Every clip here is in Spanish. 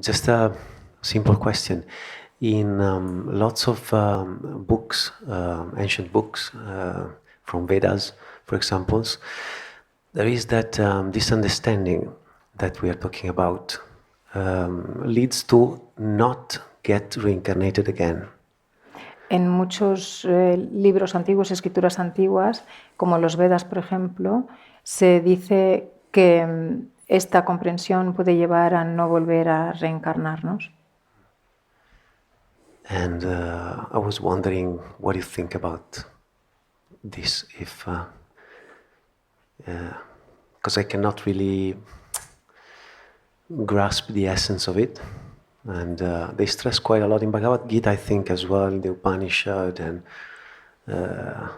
Just a simple question. In lots of books, ancient books from Vedas, for example, there is that this understanding that we are talking about leads to not get reincarnated again. En muchos libros antiguos, escrituras antiguas, como los Vedas, por ejemplo, se dice que esta comprensión puede llevar a no volver a reencarnarnos. And I was wondering what you think about this, if because I cannot really grasp the essence of it, and they stress quite a lot in Bhagavad Gita, I think, as well, in the Upanishad and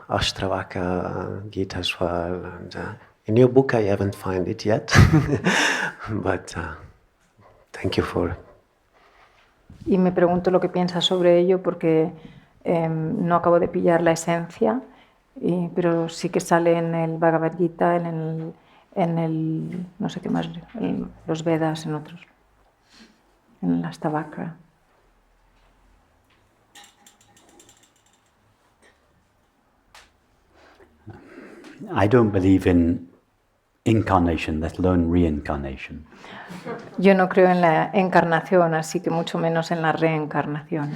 Ashtavakra Gita as well, and in your book I haven't found it yet, but thank you for. Y me pregunto lo que piensas sobre ello porque no acabo de pillar la esencia, pero sí que sale en el Bhagavad Gita, en el no sé qué más, en los Vedas, en otros, en la Ashtavakra. I don't believe in incarnation, let alone reincarnation. Yo no creo en la encarnación, así que mucho menos en la reencarnación.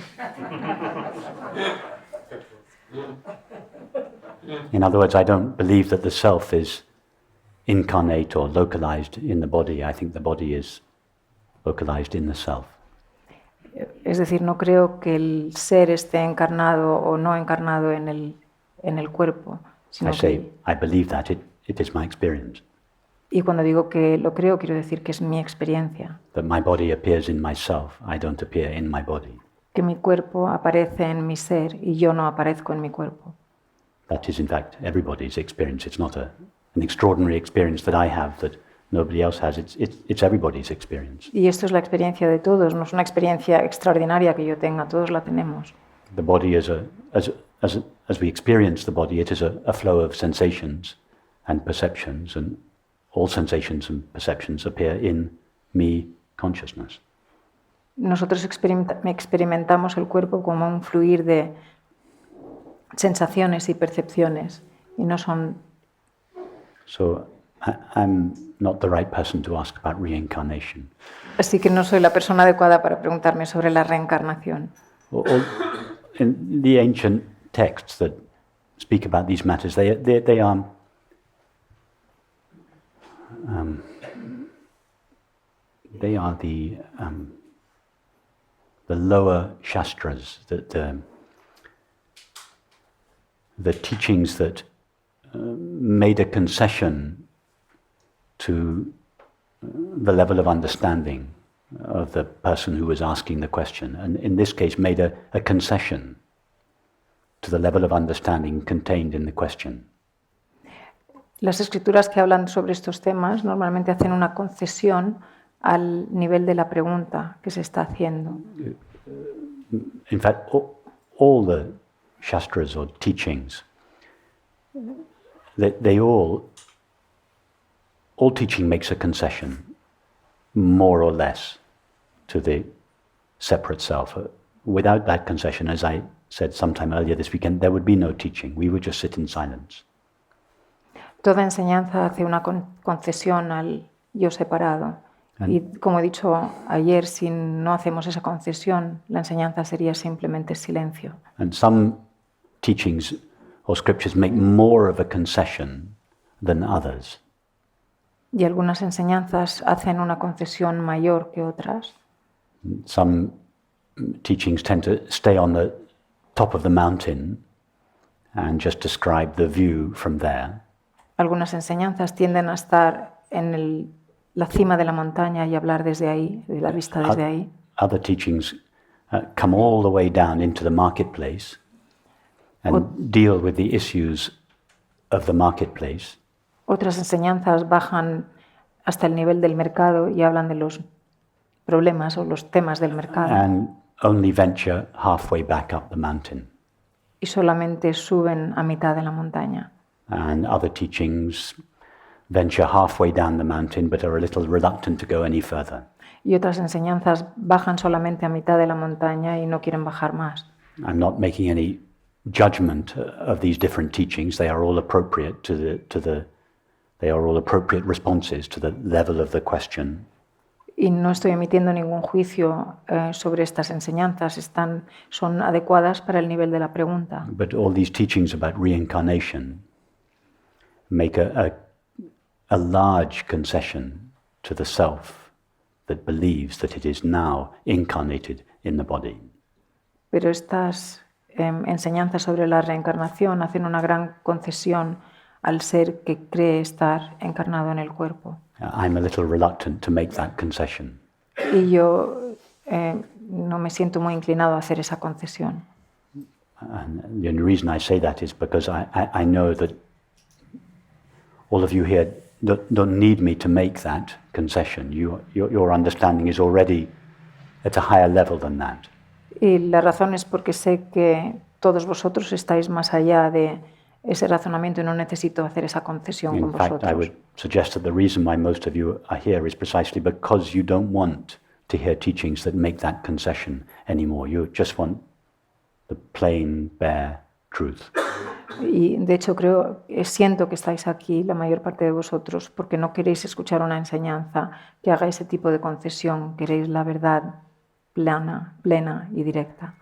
In other words, I don't believe that the self is incarnate or localized in the body. I think the body is localized in the self. Es decir, no creo que el ser esté encarnado o no encarnado en el cuerpo. Sino I believe that. It is my experience. Y cuando digo que lo creo, quiero decir que es mi experiencia. That my body appears in myself. I don't appear in my body. Que mi cuerpo aparece en mi ser y yo no aparezco en mi cuerpo. That is, in fact, everybody's experience. It's not an extraordinary experience that I have that nobody else has. It's everybody's experience. Y esto es la experiencia de todos. No es una experiencia extraordinaria que yo tenga. Todos la tenemos. The body is as we experience the body, it is a flow of sensations and perceptions, and all sensations and perceptions appear in me consciousness. Nosotros experimentamos el cuerpo como un fluir de sensaciones y percepciones, y no son. So I'm not the right person to ask about reincarnation. Así que no soy la persona adecuada para preguntarme sobre la reencarnación. In the ancient texts that speak about these matters, they are the lower shastras, the teachings that made a concession to the level of understanding of the person who was asking the question, and in this case made a concession to the level of understanding contained in the question. Las escrituras que hablan sobre estos temas normalmente hacen una concesión al nivel de la pregunta que se está haciendo. In fact, all the shastras or teachings, they all teaching makes a concession, more or less, to the separate self. Without that concession, as I said sometime earlier this weekend, there would be no teaching. We would just sit in silence. Toda enseñanza hace una concesión al yo separado. Y como he dicho ayer, si no hacemos esa concesión, la enseñanza sería simplemente silencio. And some teachings or scriptures make more of a concession than others. Y algunas enseñanzas hacen una concesión mayor que otras. Some teachings tend to stay on the top of the mountain and just describe the view from there. Algunas enseñanzas tienden a estar en la cima de la montaña y hablar desde ahí, de la vista desde ahí. Other teachings come all the way down into the marketplace and deal with the issues of the marketplace. Otras enseñanzas bajan hasta el nivel del mercado y hablan de los problemas o los temas del mercado. And only venture halfway back up the mountain. Y solamente suben a mitad de la montaña. And other teachings venture halfway down the mountain but are a little reluctant to go any further. y otras enseñanzas bajan solamente a mitad de la montaña y no quieren bajar más. I'm not making any judgment of these different teachings. They are all appropriate they are all appropriate responses to the level of the question. Y no estoy emitiendo ningún juicio sobre estas enseñanzas, son adecuadas para el nivel de la pregunta. But all these teachings about reincarnation make a large concession to the self that believes that it is now incarnated in the body. Pero estas enseñanzas sobre la reencarnación hacen una gran concesión al ser que cree estar encarnado en el cuerpo. I'm a little reluctant to make that concession. Y yo no me siento muy inclinado a hacer esa concesión. And the only reason I say that is because I know that all of you here don't need me to make that concession. Your understanding is already at a higher level than that. Y la razón es porque sé que todos vosotros estáis más allá de ese razonamiento y no necesito hacer esa concesión con vosotros. In fact, I would suggest that the reason why most of you are here is precisely because you don't want to hear teachings that make that concession anymore. You just want the plain, bare truth. Y de hecho siento que estáis aquí, la mayor parte de vosotros, porque no queréis escuchar una enseñanza que haga ese tipo de concesión, queréis la verdad plena y directa.